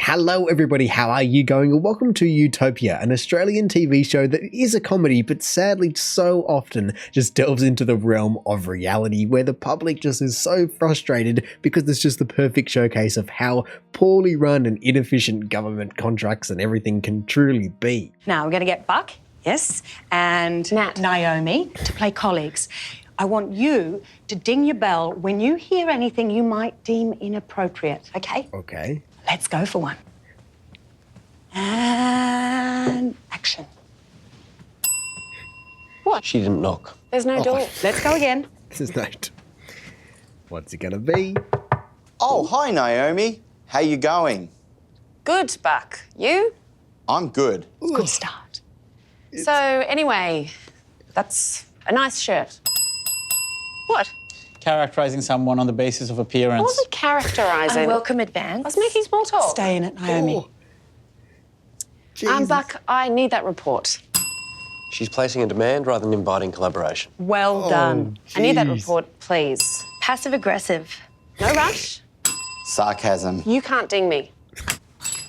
Hello everybody, how are you going? And welcome to Utopia, an Australian TV show that is a comedy but sadly so often just delves into the realm of reality where the public just is so frustrated because it's just the perfect showcase of how poorly run and inefficient government contracts and everything can truly be. Now we're going to get Buck, yes, and Naomi to play colleagues. I want you to ding your bell when you hear anything you might deem inappropriate, okay? Okay. Let's go for one. And action. What? She didn't knock. There's no door. Let's go again. This is not. What's it gonna be? Oh, hi Naomi. How you going? Good, Buck. You? I'm good. Good start. So, anyway, that's a nice shirt. What? Characterising someone on the basis of appearance. I wasn't characterising. Welcome advance. I was making small talk. Stay in it, Naomi. Oh. Jesus. Buck, I need that report. She's placing a demand rather than inviting collaboration. Well done. I need that Jeez. report, please. Passive aggressive. No rush. Sarcasm. You can't ding me.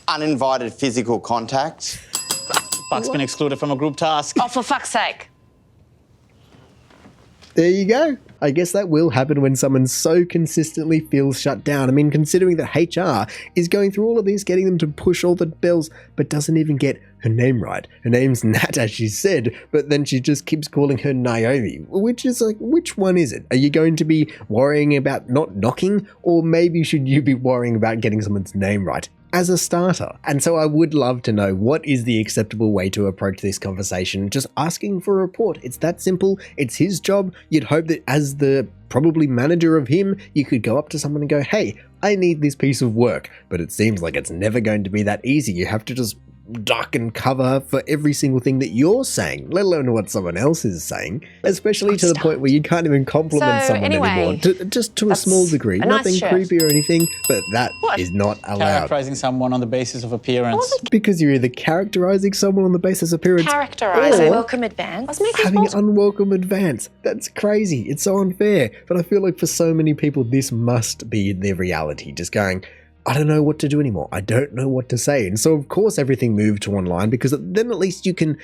Uninvited physical contact. Buck's been excluded from a group task. Oh, for fuck's sake. There you go. I guess that will happen when someone so consistently feels shut down. I mean, considering that HR is going through all of this, getting them to push all the bells, but doesn't even get her name right. Her name's Nat, as she said, but then she just keeps calling her Naomi, which is like, which one is it? Are you going to be worrying about not knocking, or maybe should you be worrying about getting someone's name right? As a starter. And so I would love to know, what is the acceptable way to approach this conversation? Just asking for a report. It's that simple. It's his job. You'd hope that as the probably manager of him, you could go up to someone and go, hey, I need this piece of work. But it seems like it's never going to be that easy. You have to just duck and cover for every single thing that you're saying, let alone what someone else is saying, especially to the point where you can't even compliment So, someone anyway, anymore, just to a that's small degree. a nice Nothing shirt. creepy or anything, but that What? is not allowed. Characterising someone on the basis of appearance. Because you're either characterizing someone on the basis of appearance Characterising. or Welcome I advance. was making having small an talk. unwelcome advance. That's crazy. It's so unfair. But I feel like for so many people, this must be their reality. Just going, I don't know what to do anymore. I don't know what to say. And so, of course, everything moved to online because then at least you can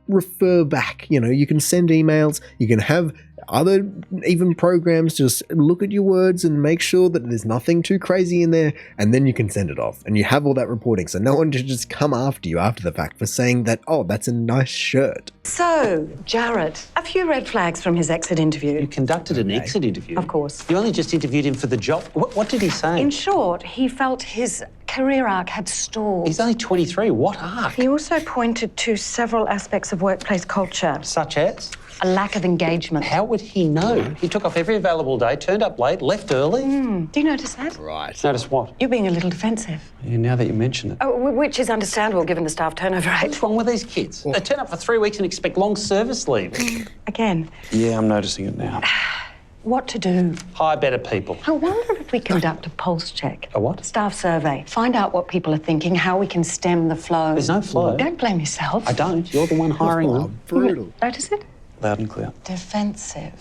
refer back. You know, you can send emails. You can have other even programs just look at your words and make sure that there's nothing too crazy in there, and then you can send it off and you have all that reporting, so no one should just come after you after the fact for saying that, oh, that's a nice shirt. So, Jared, a few red flags from his exit interview. You conducted an exit interview? Of course. You only just interviewed him for the job. What did he say? In short, he felt his career arc had stalled. He's only 23. What arc? He also pointed to several aspects of workplace culture. Such as? A lack of engagement. How would he know? He took off every available day, turned up late, left early. Do you notice that? Right. Notice what? You're being a little defensive. Yeah, now that you mention it. Oh, which is understandable given the staff turnover rate. What's wrong with these kids? They turn up for 3 weeks and expect long service leave. Again, Yeah, I'm noticing it now. what to do? Hire better people. I wonder if we conduct a pulse check. A what? Staff survey. Find out what people are thinking, how we can stem the flow. There's no flow. Don't blame yourself. I don't. You're the one hiring Oh, them. brutal. Notice it? Loud and clear. Defensive.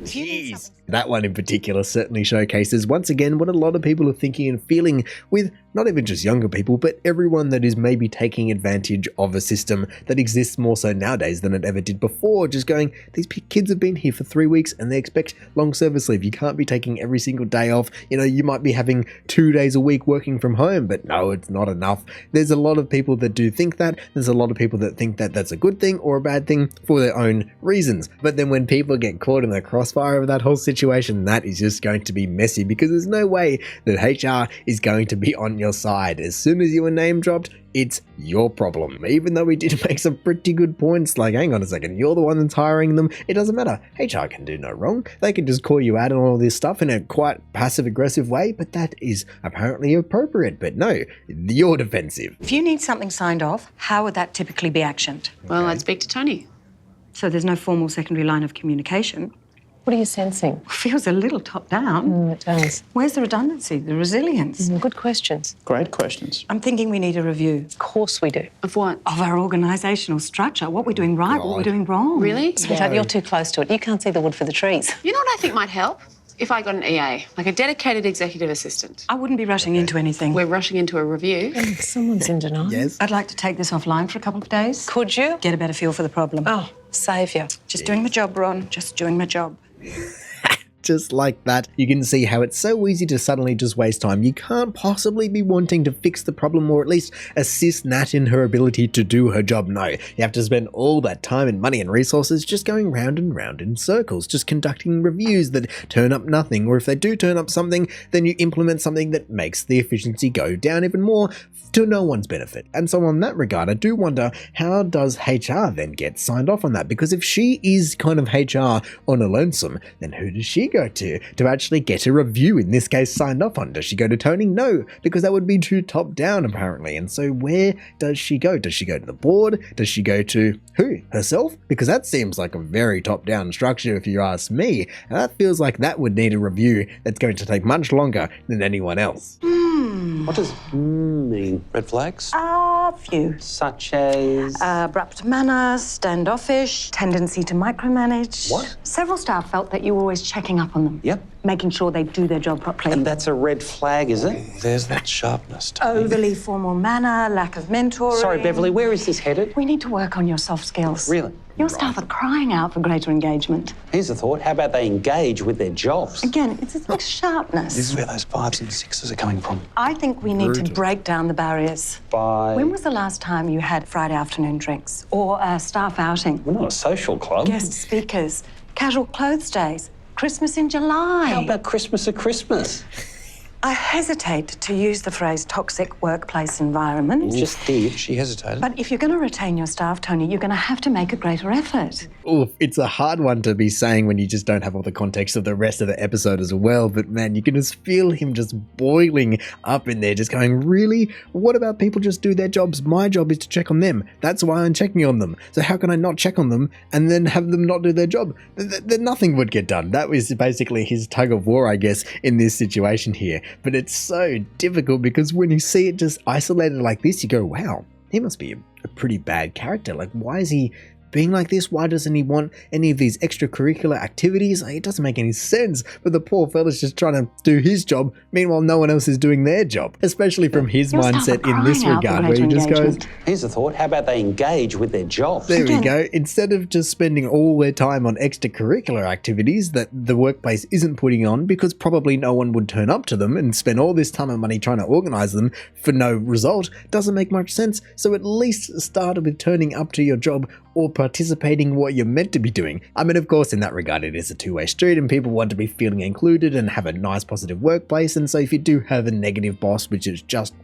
Jeez. That one in particular certainly showcases once again what a lot of people are thinking and feeling with not even just younger people, but everyone that is maybe taking advantage of a system that exists more so nowadays than it ever did before. Just going, these kids have been here for 3 weeks and they expect long service leave. You can't be taking every single day off. You know, you might be having 2 days a week working from home, but no, it's not enough. There's a lot of people that do think that. There's a lot of people that think that that's a good thing or a bad thing for their own reasons. But then when people get caught in the crossfire of that whole situation, that is just going to be messy because there's no way that HR is going to be on your side. As soon as you were name dropped, it's your problem. Even though we did make some pretty good points, like, hang on a second, you're the one that's hiring them. It doesn't matter. HR can do no wrong. They can just call you out on all this stuff in a quite passive-aggressive way, but that is apparently appropriate. But no, you're defensive. If you need something signed off, how would that typically be actioned? Well, I'd speak to Tony. So there's no formal secondary line of communication. What are you sensing? Feels a little top down. It does. Where's the redundancy, the resilience? Good questions. Great questions. I'm thinking we need a review Of course we do. Of what? of our organisational structure, what we're doing right, what we're God. doing wrong. Really? Sweetheart, you're too close to it. You can't see the wood for the trees. You know what I think might help? if I got an EA, like a dedicated executive assistant? I wouldn't be rushing into anything. We're rushing into a review. Someone's in denial. Yes. I'd like to take this offline for a couple of days. Could you? Get a better feel for the problem. Oh, saviour. Just doing my job, Ron. Just doing my job. Just like that, you can see how it's so easy to suddenly just waste time. You can't possibly be wanting to fix the problem or at least assist Nat in her ability to do her job. No, you have to spend all that time and money and resources just going round and round in circles, just conducting reviews that turn up nothing, or if they do turn up something, then you implement something that makes the efficiency go down even more to no one's benefit. And so on that regard, I do wonder, how does HR then get signed off on that? Because if she is kind of HR on a lonesome, then who does she go to actually get a review, in this case, signed off on? Does she go to Tony? No, because that would be too top down apparently. And so where does she go? Does she go to the board? Does she go to who? Herself? Because that seems like a very top down structure if you ask me. And that feels like that would need a review that's going to take much longer than anyone else. What does mean? Red flags? A few. Such as... Abrupt manner, standoffish, tendency to micromanage. What? Several staff felt that you were always checking up on them. Yep. Making sure they do their job properly. And that's a red flag, is it? There's that sharpness, Tony. Overly formal manner, lack of mentoring. Sorry, Beverly, where is this headed? We need to work on your soft skills. Really? Your staff are crying out for greater engagement. Here's a thought. How about they engage with their jobs? Again, it's a sharpness. This is where those 5s and 6s are coming from. I think we need to break down the barriers. By... When was the last time you had Friday afternoon drinks or a staff outing? We're not a social club. Guest speakers, casual clothes days, Christmas in July. How about Christmas at Christmas? I hesitate to use the phrase toxic workplace environment. Just did. She hesitated. But if you're going to retain your staff, Tony, you're going to have to make a greater effort. Oof, it's a hard one to be saying when you just don't have all the context of the rest of the episode as well, but man, you can just feel him just boiling up in there, just going, really? What about people just do their jobs? My job is to check on them. That's why I'm checking on them. So how can I not check on them and then have them not do their job? Then nothing would get done. That was basically his tug of war, I guess, in this situation here. But it's so difficult because when you see it just isolated like this, you go, wow, he must be a pretty bad character. Like, why is he being like this? Why doesn't he want any of these extracurricular activities? Like, it doesn't make any sense. But the poor fella's just trying to do his job. Meanwhile, no one else is doing their job, especially from his Your staff mindset are in this crying out for regard, where he greater just goes, engagement. Here's a thought. How about they engage with their jobs? there we go. Instead of just spending all their time on extracurricular activities that the workplace isn't putting on because probably no one would turn up to them and spend all this time and money trying to organize them for no result, doesn't make much sense. So at least start with turning up to your job or participating what you're meant to be doing. I mean, of course, in that regard, it is a two-way street and people want to be feeling included and have a nice positive workplace. And so if you do have a negative boss, which is just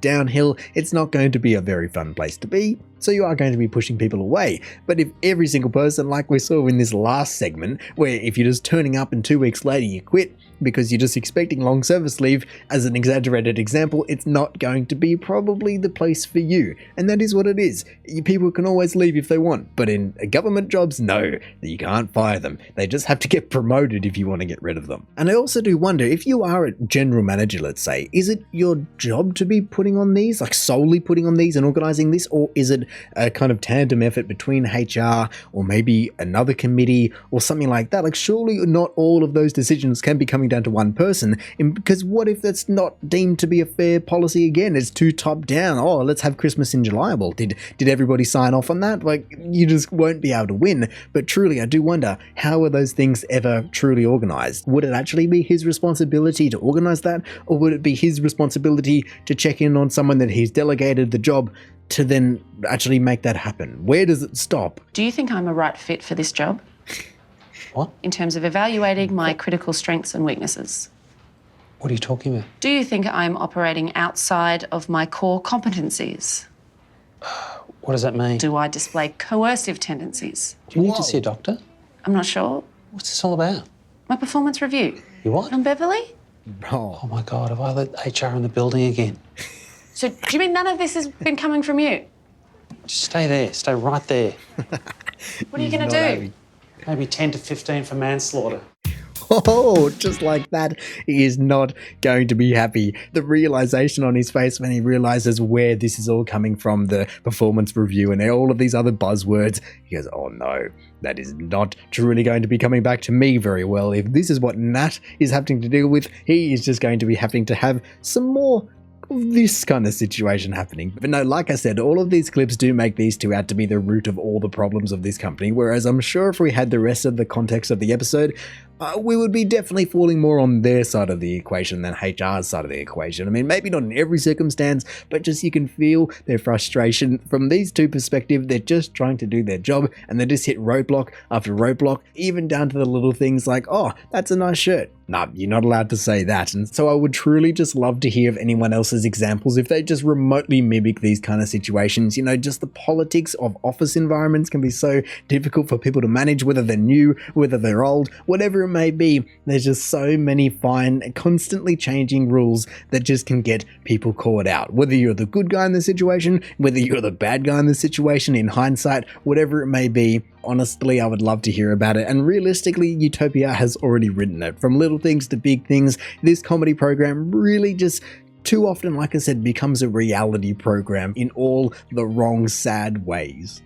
downhill, it's not going to be a very fun place to be. So you are going to be pushing people away. But if every single person, like we saw in this last segment, where if you're just turning up and 2 weeks later you quit because you're just expecting long service leave, as an exaggerated example, it's not going to be probably the place for you. And that is what it is. People can always leave if they want, but in government jobs, no, you can't fire them. They just have to get promoted if you want to get rid of them. And I also do wonder, if you are a general manager, let's say, is it your job to be putting on these, like solely putting on these and organizing this, or is it a kind of tandem effort between HR or maybe another committee or something like that? Like, surely not all of those decisions can be coming down to one person, because what if that's not deemed to be a fair policy again? It's too top down. Oh, let's have Christmas in July. Well, did everybody sign off on that? Like, you just won't be able to win. But truly, I do wonder, how are those things ever truly organized? Would it actually be his responsibility to organize that, or would it be his responsibility to check in on someone that he's delegated the job to then actually make that happen? Where does it stop? Do you think I'm a right fit for this job? What? In terms of evaluating my critical strengths and weaknesses? What are you talking about? Do you think I'm operating outside of my core competencies? What does that mean? Do I display coercive tendencies? Do you need to see a doctor? I'm not sure. What's this all about? My performance review. You what? On Beverly? Oh my God, have I let HR in the building again? So do you mean none of this has been coming from you? Just stay there, stay right there. What are you going to do? Maybe 10 to 15 for manslaughter. Oh, just like that, he is not going to be happy. The realization on his face when he realizes where this is all coming from, the performance review and all of these other buzzwords, he goes, oh no, that is not truly going to be coming back to me very well. If this is what Nat is having to deal with, he is just going to be having to have some more of this kind of situation happening. But no, like I said, all of these clips do make these two out to be the root of all the problems of this company, whereas I'm sure if we had the rest of the context of the episode, we would be definitely falling more on their side of the equation than HR's side of the equation. I mean, maybe not in every circumstance, but just you can feel their frustration from these two perspectives. They're just trying to do their job and they just hit roadblock after roadblock, even down to the little things like, oh, that's a nice shirt. Nah, you're not allowed to say that. And so I would truly just love to hear of anyone else's examples if they just remotely mimic these kind of situations. You know, just the politics of office environments can be so difficult for people to manage, whether they're new, whether they're old, whatever it may be. There's just so many fine, constantly changing rules that just can get people caught out. Whether you're the good guy in the situation, whether you're the bad guy in the situation, in hindsight, whatever it may be, honestly, I would love to hear about it. And realistically, Utopia has already written it. From little things to big things, this comedy program really just too often, like I said, becomes a reality program in all the wrong, sad ways.